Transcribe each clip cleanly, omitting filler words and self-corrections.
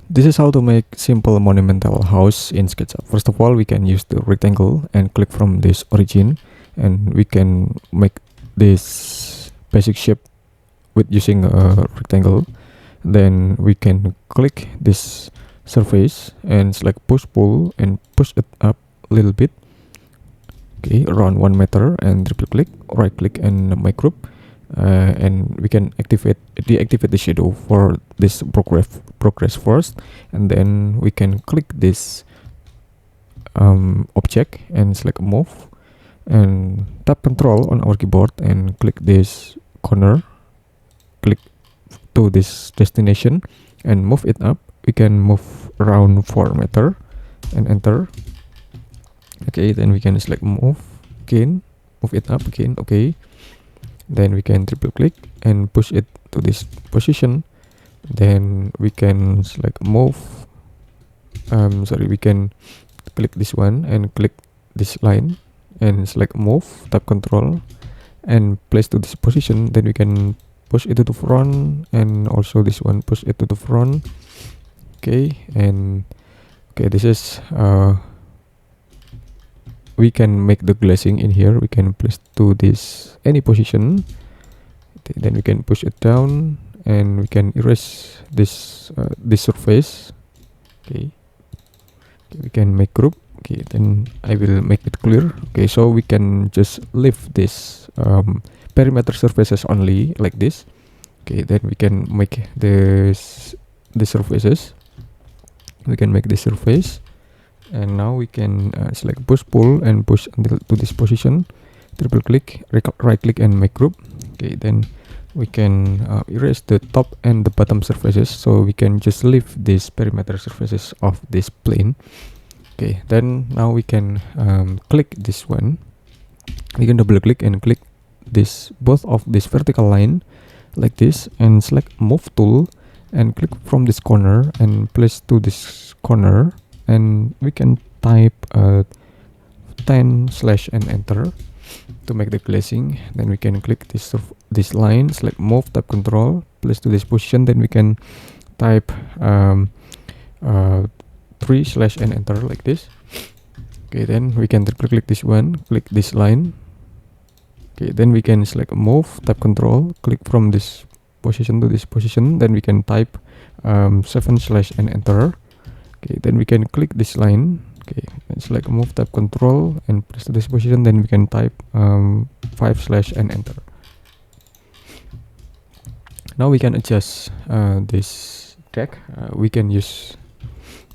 This is how to make simple monumental house in SketchUp. First of all, we can use the rectangle and click from this origin, and we can make this basic shape with using a rectangle. Then we can click this surface and select push pull and push it up a little bit, okay, around 1 meter, and triple click, right click, and make group. And we can deactivate the shadow for this progress first, and then we can click this object and select move, and tap Control on our keyboard and click this corner, click to this destination and move it up. We can move around 4 meter and enter. Okay, then we can select move again, move it up again. Okay, then we can triple click and push it to this position. Then we can select move, we can click this one and click this line and select move, tap Control and place to this position. Then we can push it to the front, and also this one, push it to the front. Okay, and okay, this is we can make the glazing in here. We can place to this any position. Then we can push it down, and we can erase this this surface. Okay, we can make group. Okay, then I will make it clear. Okay, so we can just leave this perimeter surfaces only like this. Okay, then we can make this the surfaces. We can make this surface, and now we can select push pull and push until to this position, triple click, right click, and make group. Okay, then we can erase the top and the bottom surfaces, so we can just leave these perimeter surfaces of this plane. Okay, then now we can click this one. We can double click and click this both of this vertical line like this, and select move tool and click from this corner and place to this corner, and we can type 10 slash and enter to make the glazing. Then we can click this line, select move, tap Control, place to this position. Then we can type 3 slash and enter like this. Okay, then we can triple click this one, click this line. Okay, then we can select move, tap Control, click from this position to this position. Then we can type 7 slash and enter. Okay, then we can click this line. Okay, and select move, tap Control, and press to this position. Then we can type 5 slash and enter. Now we can adjust this deck. We can use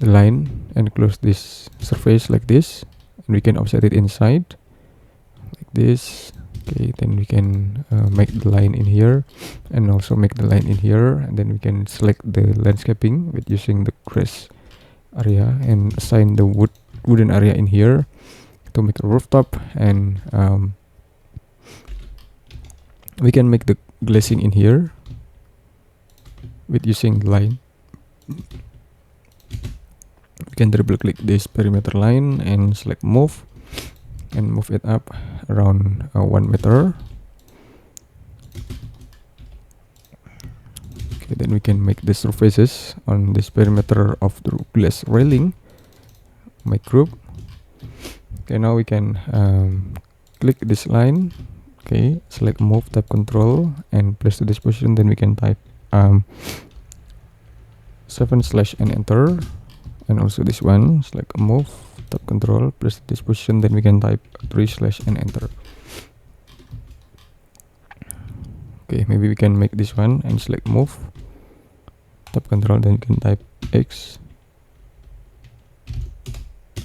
the line and close this surface like this, and we can offset it inside like this. Okay, then we can make the line in here and also make the line in here, and then we can select the landscaping with using the grass area and assign the wooden area in here to make a rooftop, and we can make the glazing in here with using the line. We can double click this perimeter line and select move and move it up around 1 meter. Okay, then we can make the surfaces on this perimeter of the glass railing, make group. Okay, now we can click this line. Okay, select move, tap Control, and place to this position. Then we can type 7 slash and enter, and also this one, select move, tap Control, place this position. Then we can type 3 slash and enter. Okay, maybe we can make this one and select move, tap Control, then you can type X.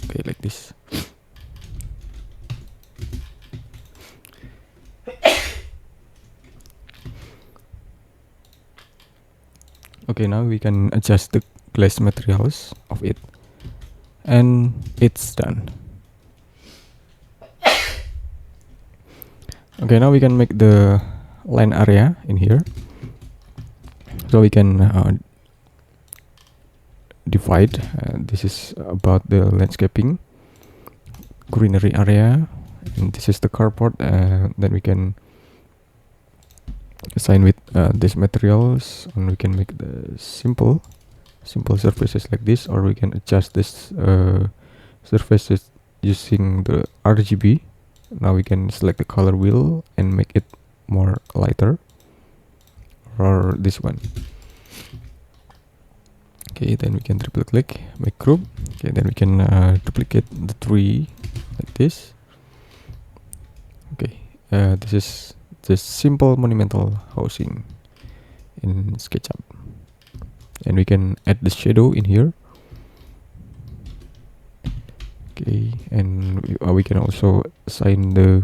Okay, like this. Okay, now we can adjust the glass materials of it, and it's done. Okay, now we can make the line area in here, so we can divide. This is about the landscaping, greenery area, and this is the carport. Then we can assign with these materials, and we can make the simple simple surfaces like this, or we can adjust this surfaces using the RGB. Now we can select the color wheel and make it more lighter, or this one. Okay, then we can triple click, make group. Okay, then we can duplicate the tree like this. Okay, this is the simple monumental housing in SketchUp, and we can add the shadow in here. Okay, and we can also assign the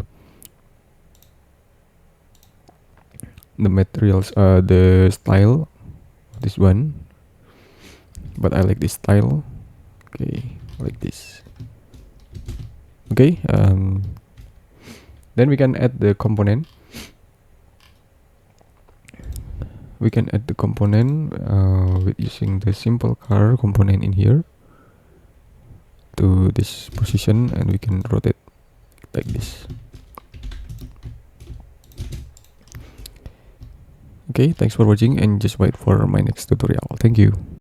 materials, the style of this one, but I like this style. Okay, like this. Okay, then we can add the component. We can add the component with using the simple car component in here to this position, and we can rotate like this. Okay, thanks for watching, and just wait for my next tutorial. Thank you.